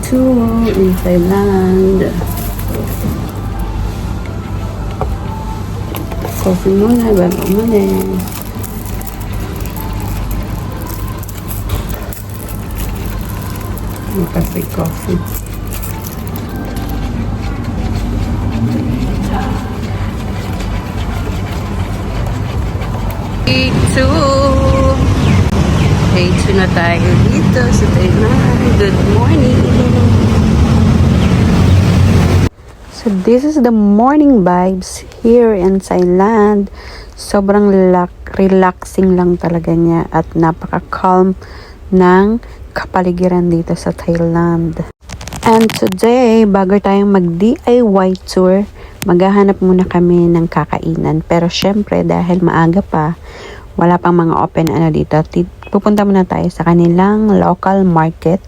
2 in Thailand. Coffee muna bago umalis. Coffee. Day 2 na tayo dito sa Thailand. Good morning! So this is the morning vibes here in Thailand. Sobrang relaxing lang talaga niya at napaka-calm ng kapaligiran dito sa Thailand. And today, bago tayong mag-DIY tour, maghahanap muna kami ng kakainan. Pero syempre, dahil maaga pa, wala pang mga open dito. Pupunta muna tayo sa kanilang local market,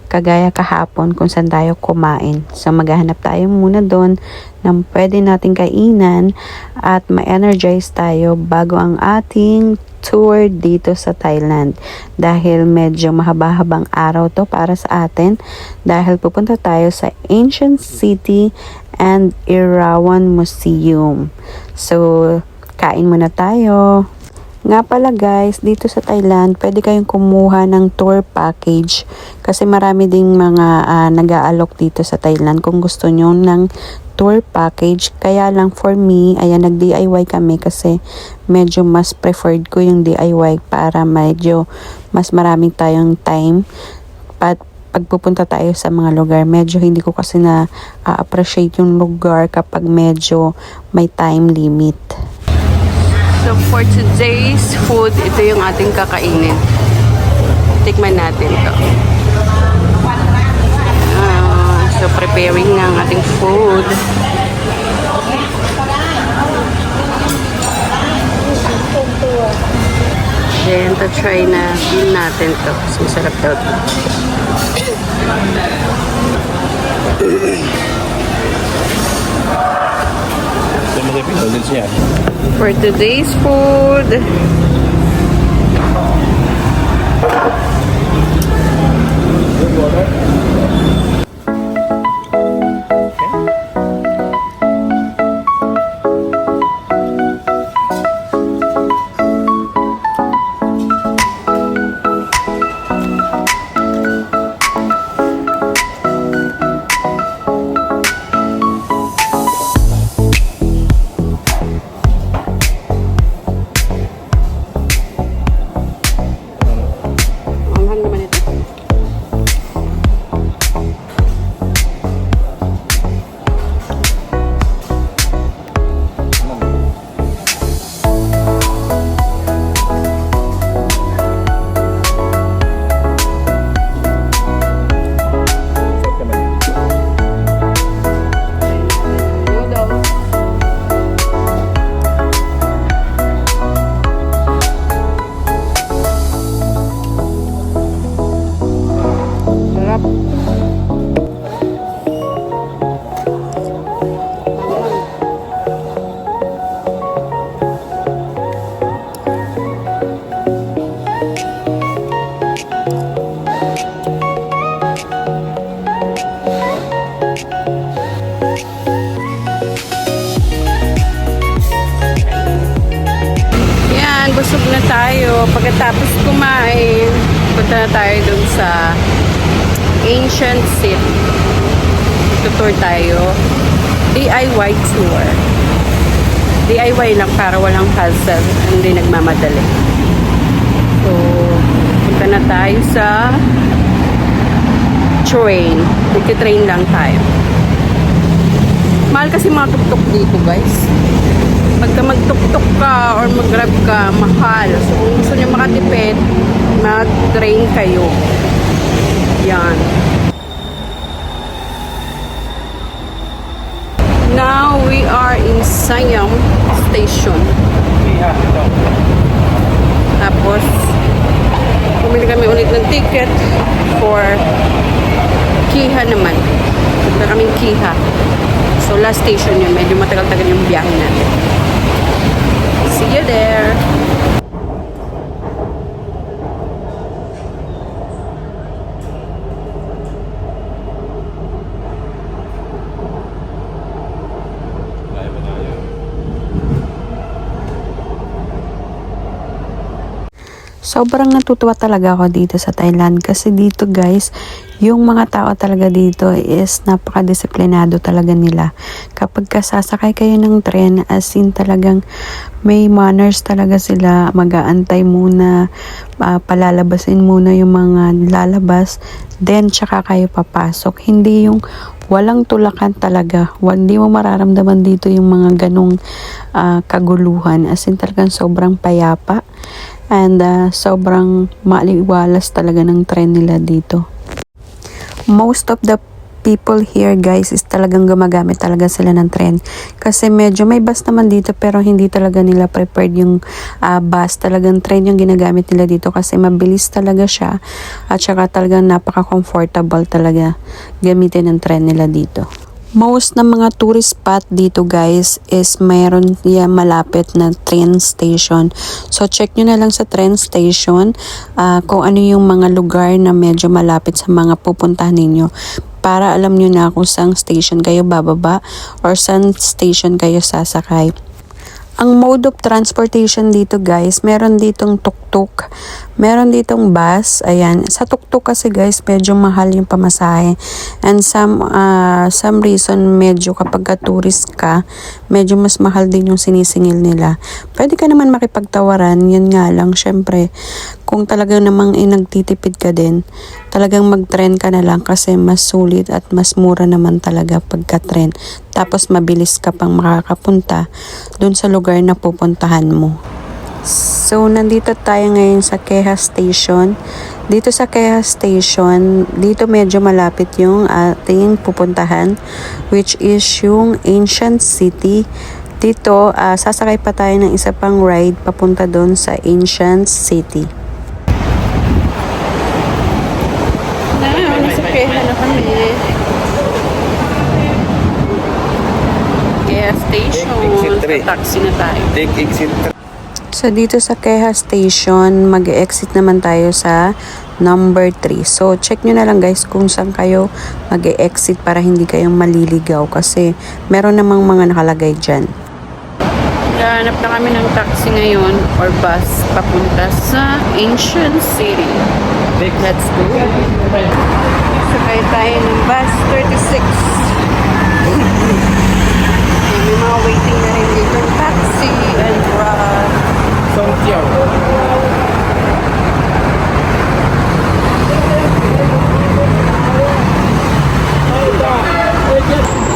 kagaya kahapon kung saan tayo kumain. So maghahanap tayo muna doon ng pwede nating kainan at ma-energize tayo bago ang ating tour dito sa Thailand. Dahil medyo mahaba-habang araw to para sa atin, dahil pupunta tayo sa Ancient City and Erawan Museum. So kain muna tayo. Nga pala guys, dito sa Thailand, pwede kayong kumuha ng tour package kasi marami ding mga nag-aalok dito sa Thailand kung gusto nyo ng tour package. Kaya lang for me, ayan, nag-DIY kami kasi medyo mas preferred ko yung DIY para medyo mas maraming tayong time. Pagpupunta tayo sa mga lugar, medyo hindi ko kasi na-appreciate yung lugar kapag medyo may time limit. So for today's food, ito yung ating kakainin. Tikman natin to. So preparing ng ating food. Then to try na din natin to. So masarap daw to. For today's food, busog na tayo. Pagkatapos kumain, punta na tayo dun sa Ancient City. Tutur tayo. DIY tour. DIY lang para walang hassle. Hindi nagmamadali. So, punta na tayo sa train. Nagtitrain lang tayo. Mahal kasi mga tuk-tuk dito, guys. Pagka mag-tuk-tuk ka or mag-grab ka, mahal. So, kung gusto nyo makatipid, mag-train kayo. Yan. Now, we are in Siam Station. Tapos, pumili kami ulit ng ticket for Kiha naman. Punta kaming Kiha. So, last station yun. Medyo matagal-tagal yung biyahe natin. See you there! Sobrang natutuwa talaga ako dito sa Thailand kasi dito guys, yung mga tao talaga dito is napaka-disiplinado talaga nila. Kapag sasakay kayo ng tren, as in talagang may manners talaga sila, mag-aantay muna, palalabasin muna yung mga lalabas, then tsaka kayo papasok. Hindi yung walang tulakan talaga. Hindi mo mararamdaman dito yung mga ganong kaguluhan. As in talagang sobrang payapa. And sobrang maliwalas talaga ng tren nila dito. Most of the people here guys is talagang gumagamit talaga sila ng tren. Kasi medyo may bus naman dito pero hindi talaga nila prepared yung bus. Talagang tren yung ginagamit nila dito kasi mabilis talaga siya. At saka talagang napaka-comfortable talaga gamitin ng tren nila dito. Most ng mga tourist spot dito guys is mayroon yan malapit na train station. So check nyo na lang sa train station kung ano yung mga lugar na medyo malapit sa mga pupuntahan ninyo. Para alam nyo na kung saan station kayo bababa or saan station kayo sasakay. Ang mode of transportation dito guys, meron ditong tuk-tuk, meron ditong bus, ayan. Sa tuk-tuk kasi guys, medyo mahal yung pamasahe. And some reason, medyo kapag tourist ka, medyo mas mahal din yung sinisingil nila. Pwede ka naman makipagtawaran, yun nga lang, syempre, kung talagang namang nagtitipid ka din, talagang mag-tren ka na lang kasi mas sulit at mas mura naman talaga pagka-tren. Tapos mabilis ka pang makakapunta dun sa lugar na pupuntahan mo. So, nandito tayo ngayon sa Keha Station. Dito sa Keha Station, dito medyo malapit yung ating pupuntahan, which is yung Ancient City. Dito, sasakay pa tayo ng isa pang ride papunta doon sa Ancient City. Nasa Keha na kami. Keha Station. Taxi na tayo. Take exit 3. So, dito sa Keha Station, mag-exit naman tayo sa number 3. So, check nyo na lang guys kung saan kayo mag-exit para hindi kayong maliligaw kasi meron namang mga nakalagay dyan. Hanap na kami ng taxi ngayon or bus papunta sa Ancient City. Let's go. Sakay tayo ng bus 36. May mga waiting na rin dito ng taxi and grab.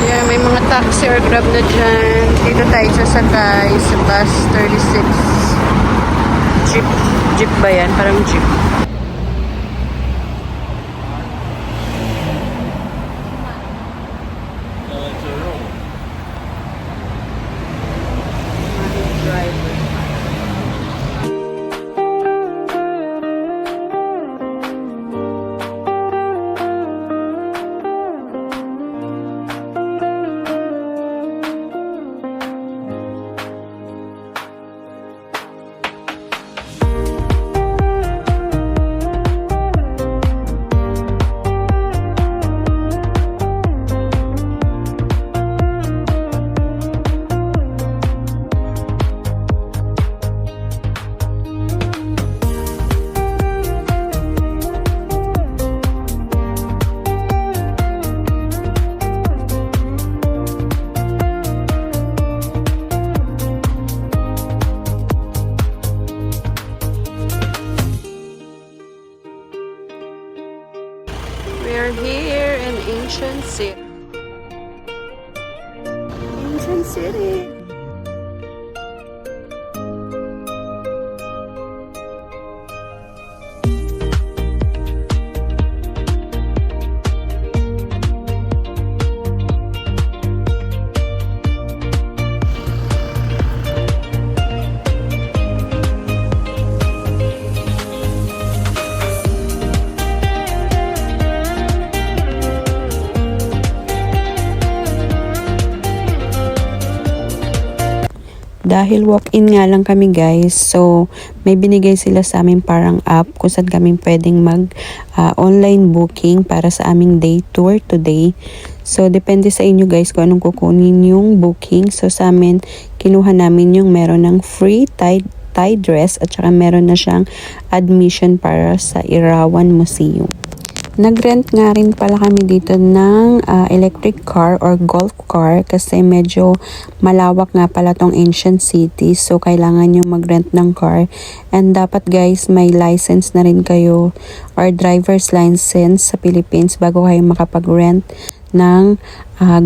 Yeah, may mga taxi or grab na dyan. Dito tayo sasakay sa bus 36. Jeep ba yan? Parang jeep. We're here in Ancient City. Ancient City. Dahil walk-in nga lang kami guys, so may binigay sila sa amin parang app kung saan kami pwedeng online booking para sa aming day tour today. So depende sa inyo guys kung anong kukunin yung booking. So sa amin, kinuha namin yung meron ng free Thai dress at saka meron na siyang admission para sa Irawan Museum. Nagrent nga rin pala kami dito ng electric car or golf car kasi medyo malawak nga pala tong ancient city, so kailangan nyo magrent ng car. And dapat guys may license na rin kayo or driver's license sa Philippines bago kayo makapag-rent ng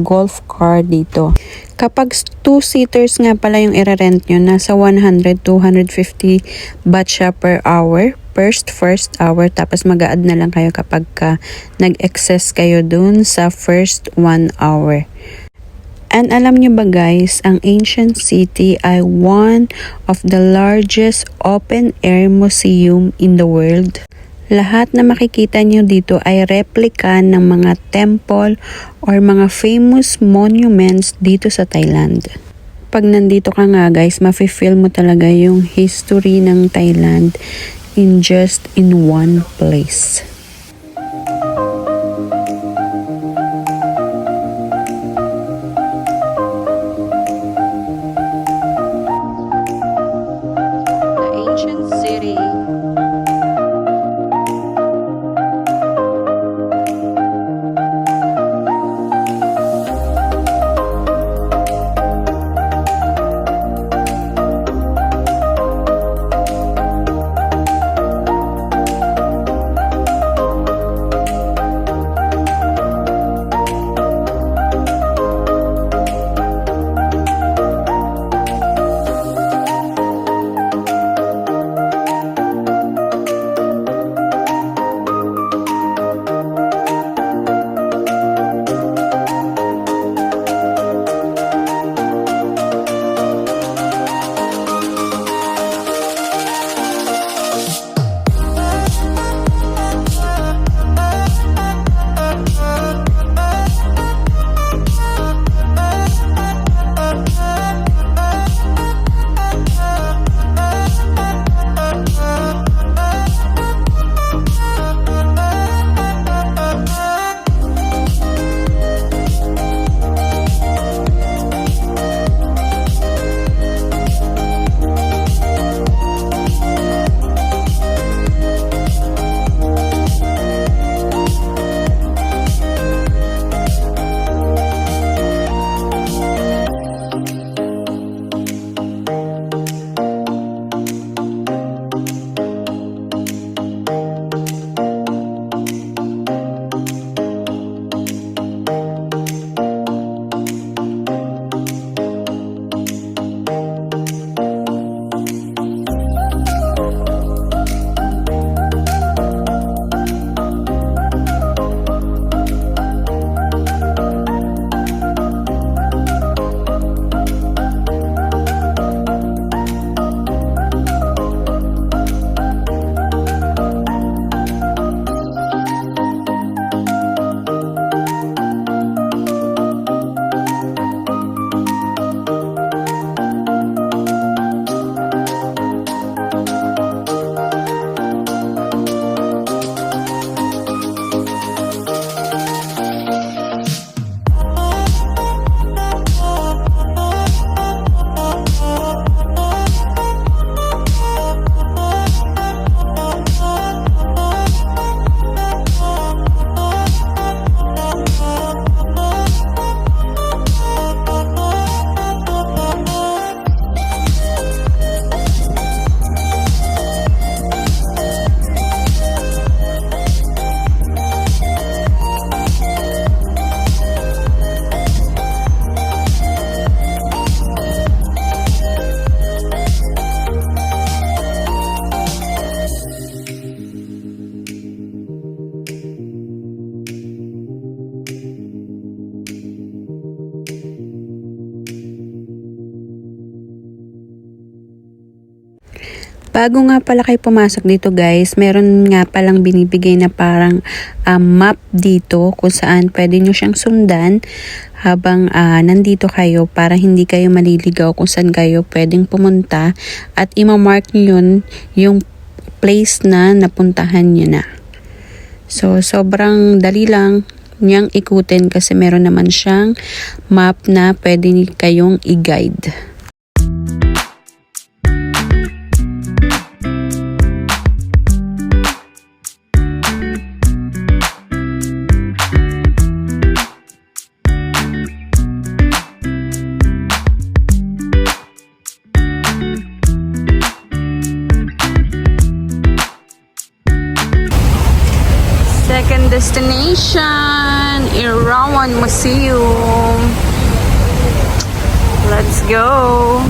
golf car dito. Kapag 2-seaters nga pala yung i-rent nyo, nasa 100-250 baht siya per hour. First hour, tapos mag-a-add na lang kayo kapag nag-excess kayo dun sa first 1 hour. And alam nyo ba guys, ang Ancient City ay one of the largest open-air museum in the world. Lahat na makikita nyo dito ay replika ng mga temple or mga famous monuments dito sa Thailand. Pag nandito ka nga guys, mafe-feel mo talaga yung history ng Thailand in one place. The ancient city. Bago nga pala kayo pumasok dito guys, meron nga palang binibigay na parang map dito kung saan pwede nyo siyang sundan habang nandito kayo para hindi kayo maliligaw kung saan kayo pwedeng pumunta at imamark nyo yun yung place na napuntahan nyo na. So sobrang dali lang niyang ikutin kasi meron naman siyang map na pwede kayong i-guide. destination, Irawan Museum. Let's go.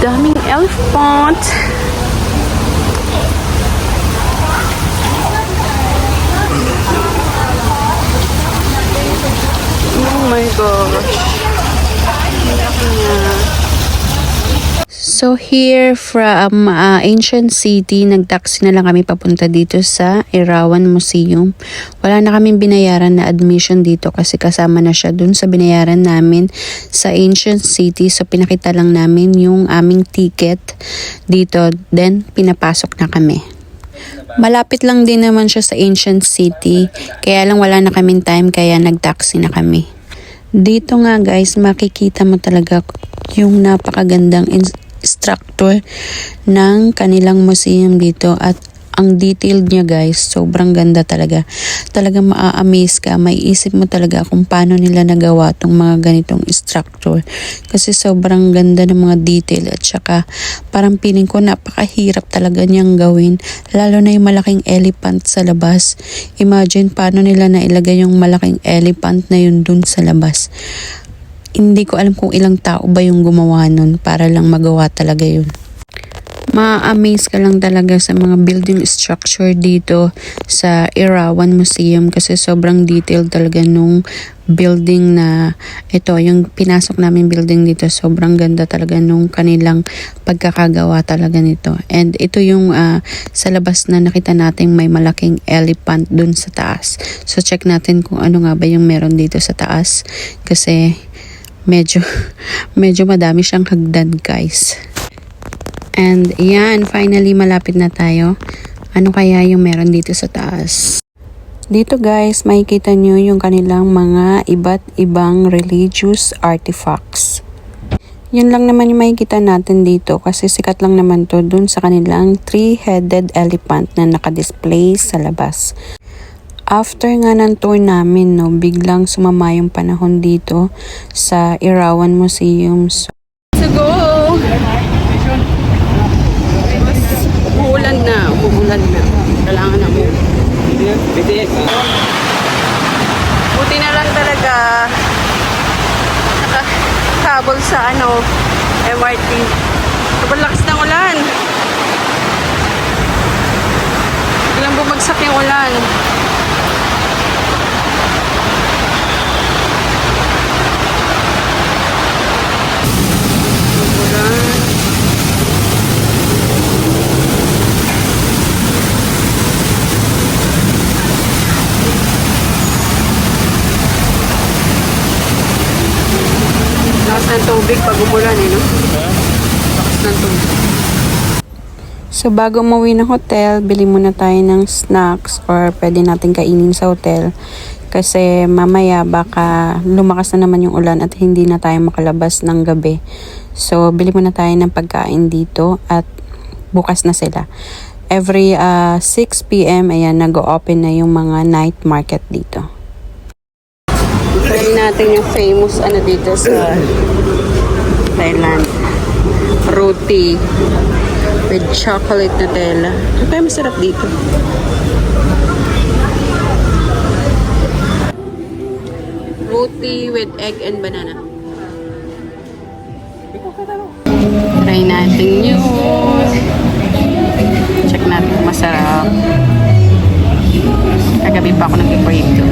Daming elephant. Oh my gosh. So here from Ancient City, nag-taxi na lang kami papunta dito sa Irawan Museum. Wala na kaming binayaran na admission dito kasi kasama na siya dun sa binayaran namin sa Ancient City. So pinakita lang namin yung aming ticket dito, then pinapasok na kami. Malapit lang din naman siya sa Ancient City, kaya lang wala na kaming time kaya nag-taxi na kami. Dito nga guys, makikita mo talaga yung napakagandang structure ng kanilang museum dito at ang detailed niya guys, sobrang ganda talaga. Talagang maa-amaze ka, may isip mo talaga kung paano nila nagawa tong mga ganitong structure. Kasi sobrang ganda ng mga detail at saka parang feeling ko napakahirap talaga niyang gawin. Lalo na yung malaking elephant sa labas. Imagine paano nila nailagay yung malaking elephant na yun dun sa labas. Hindi ko alam kung ilang tao ba yung gumawa nun para lang magawa talaga yun. Ma-amaze ka lang talaga sa mga building structure dito sa Irawan Museum kasi sobrang detailed talaga nung building na ito, yung pinasok namin building dito, sobrang ganda talaga nung kanilang pagkakagawa talaga nito. And ito yung sa labas na nakita natin may malaking elephant dun sa taas. So check natin kung ano nga ba yung meron dito sa taas kasi medyo madami siyang hagdan guys. And yan, finally malapit na tayo. Ano kaya yung meron dito sa taas? Dito guys, makikita nyo yung kanilang mga iba't ibang religious artifacts. Yun lang naman yung makikita natin dito kasi sikat lang naman to dun sa kanilang 3-headed elephant na nakadisplay sa labas. After nga ng tour namin, no, biglang sumama yung panahon dito sa Irawan Museum. So go! Umuulan na. Kailangan na mo. Buti na lang talaga nakahabol sa MRT. Sobrang lakas ng ulan. Biglang bumagsak yung ulan. Ng tubig pag umulan no? Lakas ng tubig. So bago umuwi ng hotel, bili muna tayo ng snacks or pwede natin kainin sa hotel kasi mamaya baka lumakas na naman yung ulan at hindi na tayo makalabas ng gabi. So bili muna tayo ng pagkain dito at bukas na sila. Every 6 PM ayan, nag-o-open na yung mga night market dito. Try natin yung famous dito sa Thailand. Roti with chocolate Nutella. Ano kaya masarap dito? Roti with egg and banana. Try natin yun. Check natin kung masarap. Kagabi pa ako nag-break to.